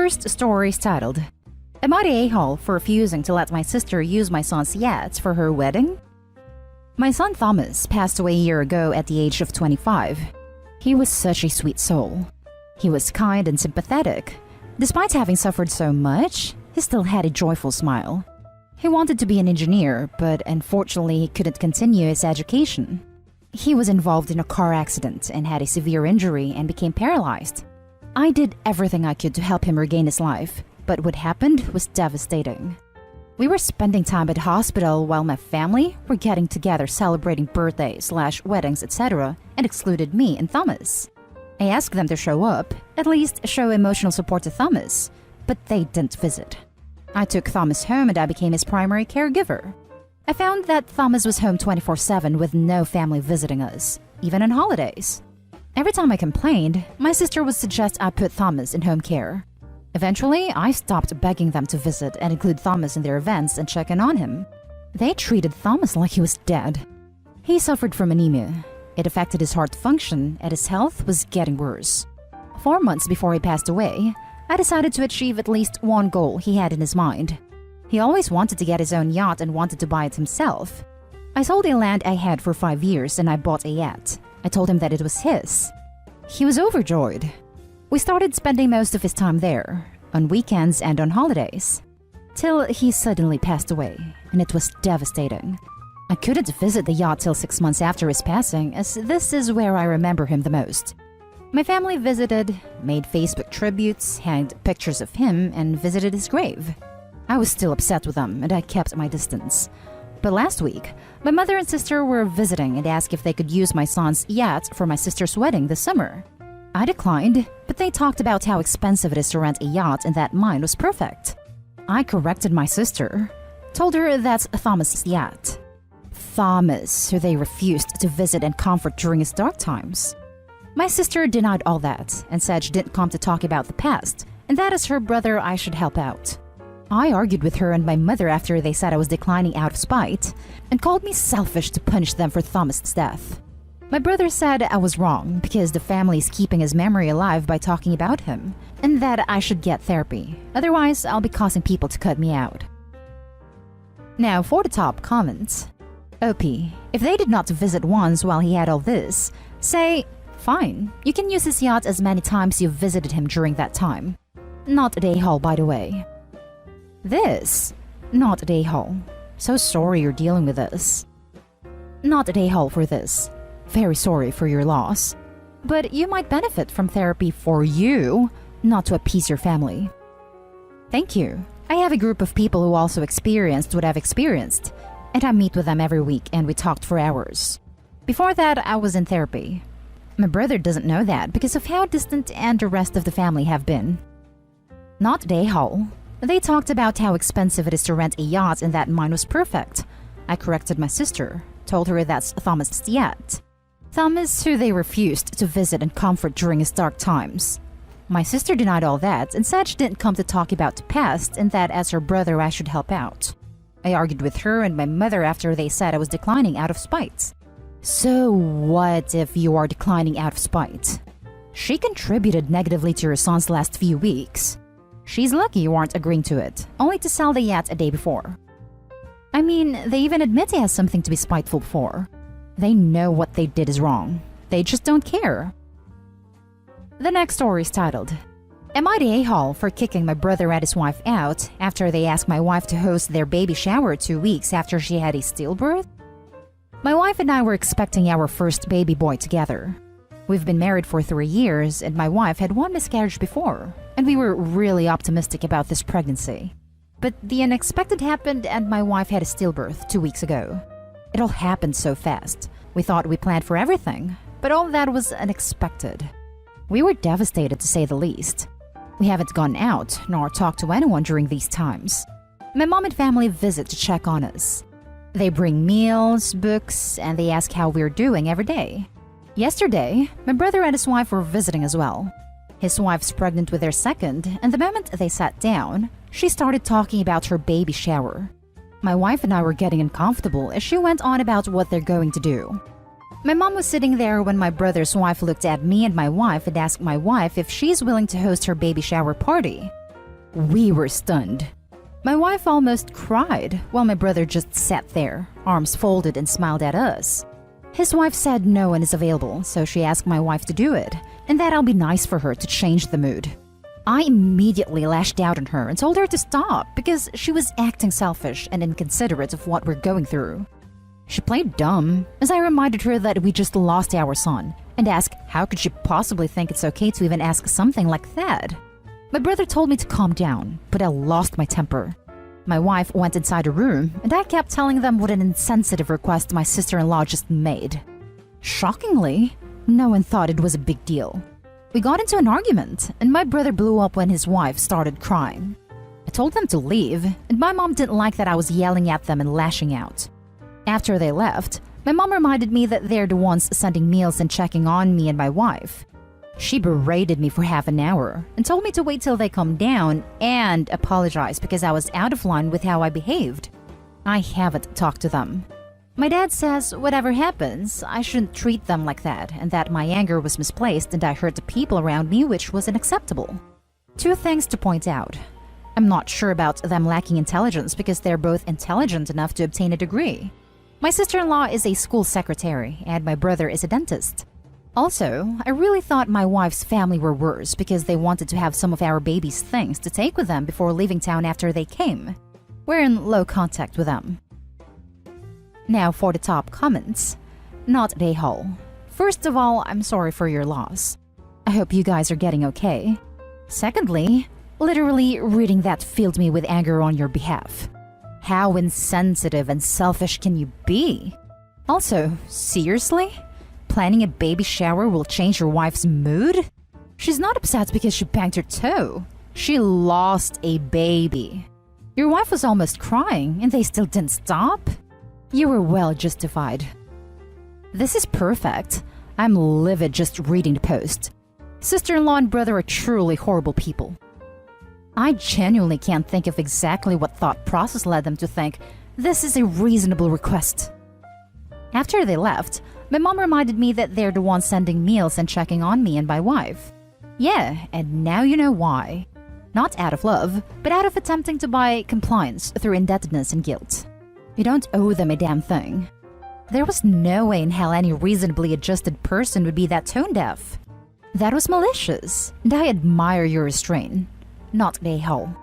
first story is titled, Am I the a-hole for refusing to let my sister use my son's yacht for her wedding? My son Thomas passed away a year ago at the age of 25. He was such a sweet soul. He was kind and sympathetic. Despite having suffered so much, he still had a joyful smile. He wanted to be an engineer, but unfortunately he couldn't continue his education. He was involved in a car accident and had a severe injury and became paralyzed. I did everything I could to help him regain his life, but what happened was devastating. We were spending time at the hospital while my family were getting together celebrating birthdays/weddings, etc., and excluded me and Thomas. I asked them to show up, at least show emotional support to Thomas, but they didn't visit. I took Thomas home and I became his primary caregiver. I found that Thomas was home 24/7 with no family visiting us, even on holidays. Every time I complained, my sister would suggest I put Thomas in home care. Eventually, I stopped begging them to visit and include Thomas in their events and check in on him. They treated Thomas like he was dead. He suffered from anemia. It affected his heart function and his health was getting worse. 4 months before he passed away, I decided to achieve at least one goal he had in his mind. He always wanted to get his own yacht and wanted to buy it himself. I sold a land I had for 5 years and I bought a yacht. I told him that it was his. He was overjoyed. We started spending most of his time there, on weekends and on holidays, till he suddenly passed away, and it was devastating. I couldn't visit the yacht till 6 months after his passing, as this is where I remember him the most. My family visited, made Facebook tributes, hanged pictures of him, and visited his grave. I was still upset with them, and I kept my distance. But last week, my mother and sister were visiting and asked if they could use my son's yacht for my sister's wedding this summer. I declined, but they talked about how expensive it is to rent a yacht and that mine was perfect. I corrected my sister, told her that's Thomas's yacht. Thomas, who they refused to visit and comfort during his dark times. My sister denied all that and said she didn't come to talk about the past, and that as her brother I should help out. I argued with her and my mother after they said I was declining out of spite, and called me selfish to punish them for Thomas's death. My brother said I was wrong because the family is keeping his memory alive by talking about him, and that I should get therapy, otherwise I'll be causing people to cut me out. Now for the top comments. OP, if they did not visit once while he had all this, say, fine, you can use his yacht as many times you've visited him during that time. Not a a-hole, by the way. This, not a a-hole. So sorry you're dealing with this. Not a a-hole for this. Very sorry for your loss. But you might benefit from therapy for you, not to appease your family. Thank you. I have a group of people who also experienced what I've experienced, and I meet with them every week and we talked for hours. Before that, I was in therapy. My brother doesn't know that because of how distant and the rest of the family have been. Not a a-hole. They talked about how expensive it is to rent a yacht and that mine was perfect. I corrected my sister, told her that's Thomas's yacht. Thomas, who they refused to visit and comfort during his dark times. My sister denied all that and said she didn't come to talk about the past and that as her brother I should help out. I argued with her and my mother after they said I was declining out of spite. So what if you are declining out of spite? She contributed negatively to her son's last few weeks. She's lucky you aren't agreeing to it, only to sell the yacht a day before. I mean, they even admit he has something to be spiteful for. They know what they did is wrong. They just don't care. The next story is titled, Am I the a-hole for kicking my brother and his wife out after they asked my wife to host their baby shower 2 weeks after she had a stillbirth? My wife and I were expecting our first baby boy together. We've been married for 3 years and my wife had 1 miscarriage before, and we were really optimistic about this pregnancy. But the unexpected happened and my wife had a stillbirth 2 weeks ago. It all happened so fast. We thought we planned for everything, but all that was unexpected. We were devastated to say the least. We haven't gone out nor talked to anyone during these times. My mom and family visit to check on us. They bring meals, books, and they ask how we're doing every day. Yesterday, my brother and his wife were visiting as well. His wife's pregnant with their second, and the moment they sat down, she started talking about her baby shower. My wife and I were getting uncomfortable as she went on about what they're going to do. My mom was sitting there when my brother's wife looked at me and my wife and asked my wife if she's willing to host her baby shower party. We were stunned. My wife almost cried while my brother just sat there, arms folded, and smiled at us. His wife said no one is available, so she asked my wife to do it, and that I'll be nice for her to change the mood. I immediately lashed out on her and told her to stop because she was acting selfish and inconsiderate of what we're going through. She played dumb as I reminded her that we just lost our son and asked how could she possibly think it's okay to even ask something like that. My brother told me to calm down, but I lost my temper. My wife went inside a room and I kept telling them what an insensitive request my sister-in-law just made. Shockingly, no one thought it was a big deal. We got into an argument and my brother blew up when his wife started crying. I told them to leave and my mom didn't like that I was yelling at them and lashing out. After they left, my mom reminded me that they're the ones sending meals and checking on me and my wife. She berated me for half an hour and told me to wait till they come down and apologize because I was out of line with how I behaved. I haven't talked to them. My dad says whatever happens, I shouldn't treat them like that and that my anger was misplaced and I hurt the people around me, which was unacceptable. Two things to point out. I'm not sure about them lacking intelligence because they're both intelligent enough to obtain a degree. My sister-in-law is a school secretary and my brother is a dentist. Also, I really thought my wife's family were worse because they wanted to have some of our baby's things to take with them before leaving town after they came. We're in low contact with them. Now for the top comments. Not Dayhall. First of all, I'm sorry for your loss. I hope you guys are getting okay. Secondly, literally reading that filled me with anger on your behalf. How insensitive and selfish can you be? Also, seriously? Planning a baby shower will change your wife's mood? She's not upset because she banged her toe. She lost a baby. Your wife was almost crying and they still didn't stop? You were well justified. This is perfect. I'm livid just reading the post. Sister-in-law and brother are truly horrible people. I genuinely can't think of exactly what thought process led them to think this is a reasonable request. After they left, my mom reminded me that they're the ones sending meals and checking on me and my wife. Yeah, and now you know why. Not out of love, but out of attempting to buy compliance through indebtedness and guilt. You don't owe them a damn thing. There was no way in hell any reasonably adjusted person would be that tone deaf. That was malicious, and I admire your restraint. Not a-hole.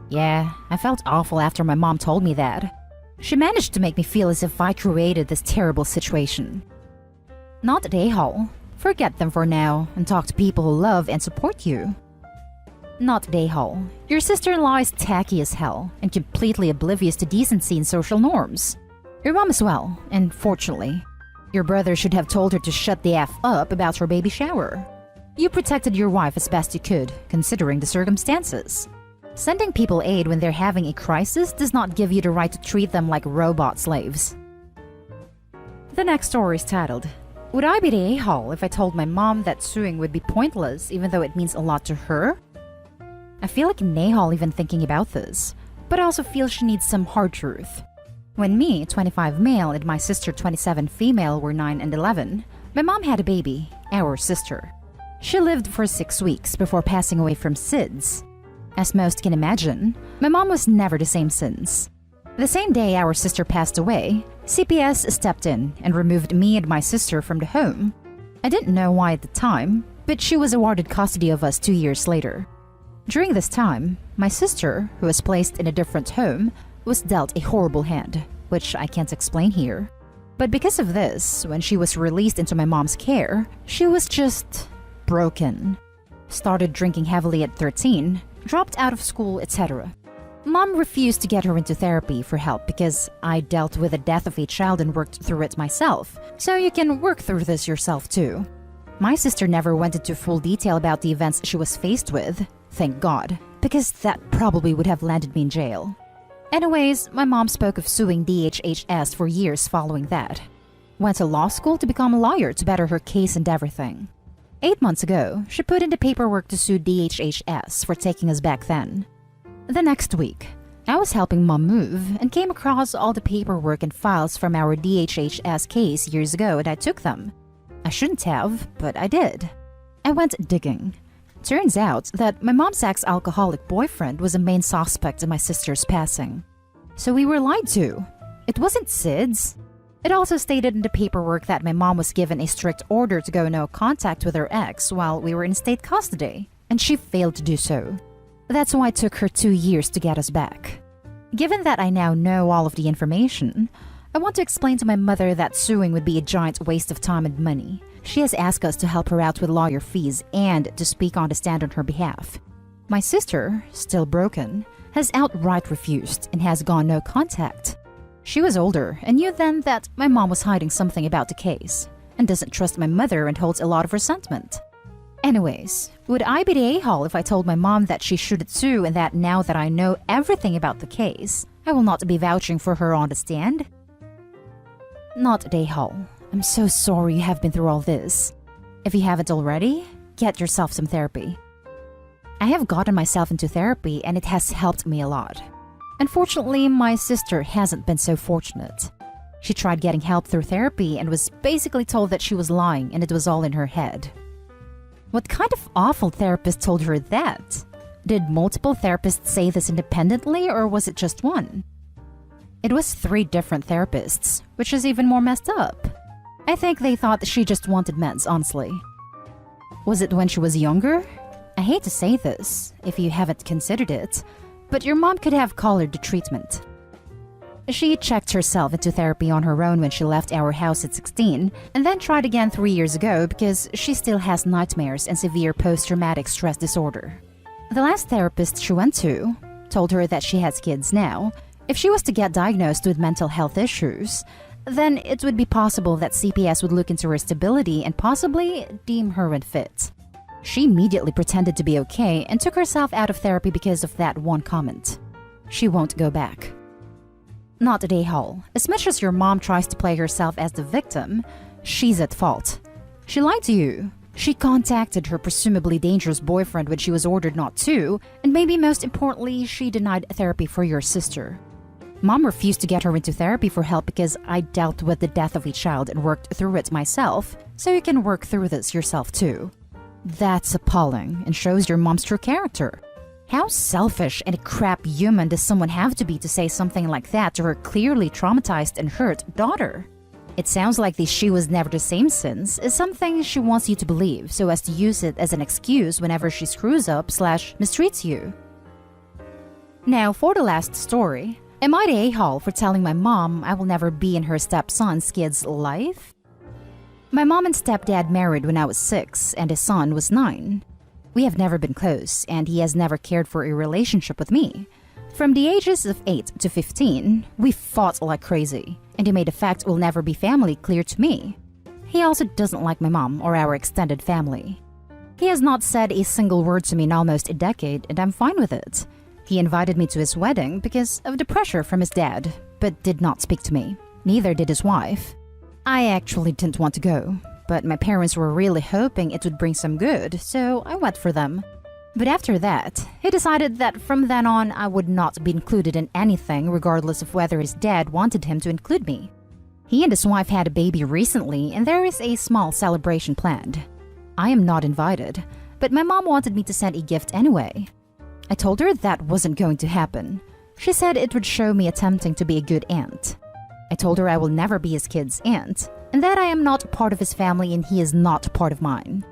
Yeah, I felt awful after my mom told me that. She managed to make me feel as if I created this terrible situation. Not a-hole. Forget them for now and talk to people who love and support you. Not a-hole. Your sister-in-law is tacky as hell and completely oblivious to decency and social norms. Your mom as well, and fortunately. Your brother should have told her to shut the F up about her baby shower. You protected your wife as best you could, considering the circumstances. Sending people aid when they're having a crisis does not give you the right to treat them like robot slaves. The next story is titled, Would I be the a-hole if I told my mom that suing would be pointless even though it means a lot to her? I feel like an a-hole even thinking about this, but I also feel she needs some hard truth. When me, 25 male, and my sister, 27 female, were 9 and 11, my mom had a baby, our sister. She lived for 6 weeks before passing away from SIDS. As most can imagine, my mom was never the same since. The same day our sister passed away, CPS stepped in and removed me and my sister from the home. I didn't know why at the time, but she was awarded custody of us 2 years later. During this time, my sister, who was placed in a different home, was dealt a horrible hand, which I can't explain here. But because of this, when she was released into my mom's care, she was just broken. Started drinking heavily at 13, dropped out of school, etc. Mom refused to get her into therapy for help because I dealt with the death of a child and worked through it myself, so you can work through this yourself too. My sister never went into full detail about the events she was faced with, thank God, because that probably would have landed me in jail. Anyways, my mom spoke of suing DHHS for years following that. Went to law school to become a lawyer to better her case and everything. 8 months ago, she put in the paperwork to sue DHHS for taking us back then. The next week, I was helping mom move and came across all the paperwork and files from our DHHS case years ago and I took them. I shouldn't have, but I did. I went digging. Turns out that my mom's ex-alcoholic boyfriend was a main suspect in my sister's passing. So we were lied to. It wasn't Sid's. It also stated in the paperwork that my mom was given a strict order to go no contact with her ex while we were in state custody, and she failed to do so. That's why it took her 2 years to get us back. Given that I now know all of the information, I want to explain to my mother that suing would be a giant waste of time and money. She has asked us to help her out with lawyer fees and to speak on the stand on her behalf. My sister, still broken, has outright refused and has gone no contact. She was older and knew then that my mom was hiding something about the case and doesn't trust my mother and holds a lot of resentment. Anyways, would I be the a-hole if I told my mom that she shouldn't sue and that now that I know everything about the case, I will not be vouching for her on the stand? Not the a-hole. I'm so sorry you have been through all this. If you haven't already, get yourself some therapy. I have gotten myself into therapy and it has helped me a lot. Unfortunately, my sister hasn't been so fortunate. She tried getting help through therapy and was basically told that she was lying and it was all in her head. What kind of awful therapist told her that? Did multiple therapists say this independently or was it just one? It was 3 different therapists, which is even more messed up. I think they thought she just wanted meds, honestly. Was it when she was younger? I hate to say this, if you haven't considered it, but your mom could have collared the treatment. She checked herself into therapy on her own when she left our house at 16, and then tried again 3 years ago because she still has nightmares and severe post-traumatic stress disorder. The last therapist she went to told her that she has kids now. If she was to get diagnosed with mental health issues, then it would be possible that CPS would look into her stability and possibly deem her unfit. She immediately pretended to be okay and took herself out of therapy because of that one comment. She won't go back. Not at a-hole. As much as your mom tries to play herself as the victim, she's at fault. She lied to you. She contacted her presumably dangerous boyfriend when she was ordered not to, and maybe most importantly, she denied therapy for your sister. Mom refused to get her into therapy for help because I dealt with the death of a child and worked through it myself, so you can work through this yourself too. That's appalling and shows your mom's true character. How selfish and a crap human does someone have to be to say something like that to her clearly traumatized and hurt daughter? It sounds like the "she was never the same since" is something she wants you to believe so as to use it as an excuse whenever she screws up / mistreats you. Now for the last story. Am I the a-hole for telling my mom I will never be in her stepson's kid's life? My mom and stepdad married when I was 6 and his son was 9. We have never been close and he has never cared for a relationship with me. From the ages of 8 to 15, we fought like crazy and he made the fact we'll never be family clear to me. He also doesn't like my mom or our extended family. He has not said a single word to me in almost a decade and I'm fine with it. He invited me to his wedding because of the pressure from his dad, but did not speak to me. Neither did his wife. I actually didn't want to go, but my parents were really hoping it would bring some good, so I went for them. But after that, he decided that from then on I would not be included in anything regardless of whether his dad wanted him to include me. He and his wife had a baby recently and there is a small celebration planned. I am not invited, but my mom wanted me to send a gift anyway. I told her that wasn't going to happen. She said it would show me attempting to be a good aunt. I told her I will never be his kid's aunt, and that I am not part of his family and he is not part of mine.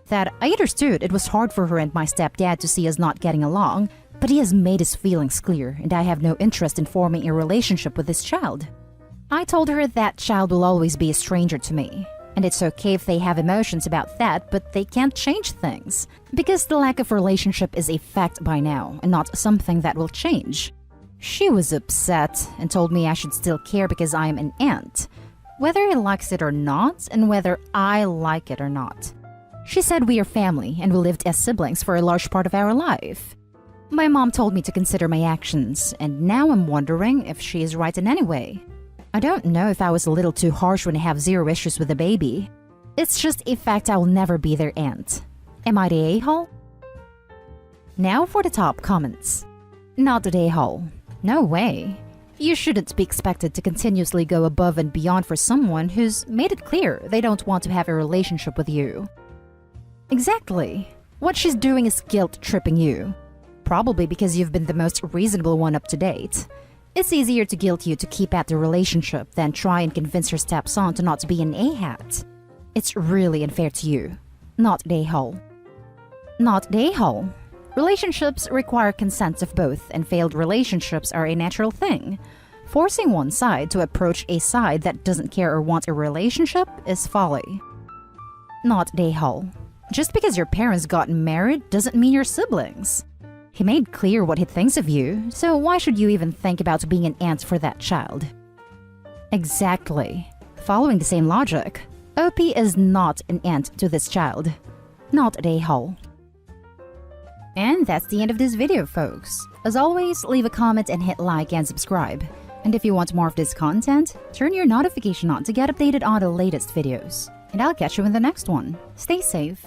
That I understood it was hard for her and my stepdad to see us not getting along, but he has made his feelings clear and I have no interest in forming a relationship with this child. I told her that child will always be a stranger to me. And it's okay if they have emotions about that, but they can't change things. Because the lack of relationship is a fact by now, and not something that will change. She was upset and told me I should still care because I am an aunt. Whether he likes it or not, and whether I like it or not. She said we are family, and we lived as siblings for a large part of our life. My mom told me to consider my actions, and now I'm wondering if she is right in any way. I don't know if I was a little too harsh when I have 0 issues with the baby. It's just a fact I will never be their aunt. Am I the a-hole? Now for the top comments. Not the a-hole. No way. You shouldn't be expected to continuously go above and beyond for someone who's made it clear they don't want to have a relationship with you. Exactly. What she's doing is guilt-tripping you. Probably because you've been the most reasonable one up to date. It's easier to guilt you to keep at the relationship than try and convince her stepson to not be an A-hat. It's really unfair to you. Not the a-hole. Not the a-hole. Relationships require consent of both, and failed relationships are a natural thing. Forcing one side to approach a side that doesn't care or want a relationship is folly. Not the a-hole. Just because your parents got married doesn't mean you're siblings. He made clear what he thinks of you, so why should you even think about being an aunt for that child? Exactly. Following the same logic, OP is not an aunt to this child. Not the a-hole. And that's the end of this video, folks. As always, leave a comment and hit like and subscribe. And if you want more of this content, turn your notification on to get updated on the latest videos. And I'll catch you in the next one. Stay safe.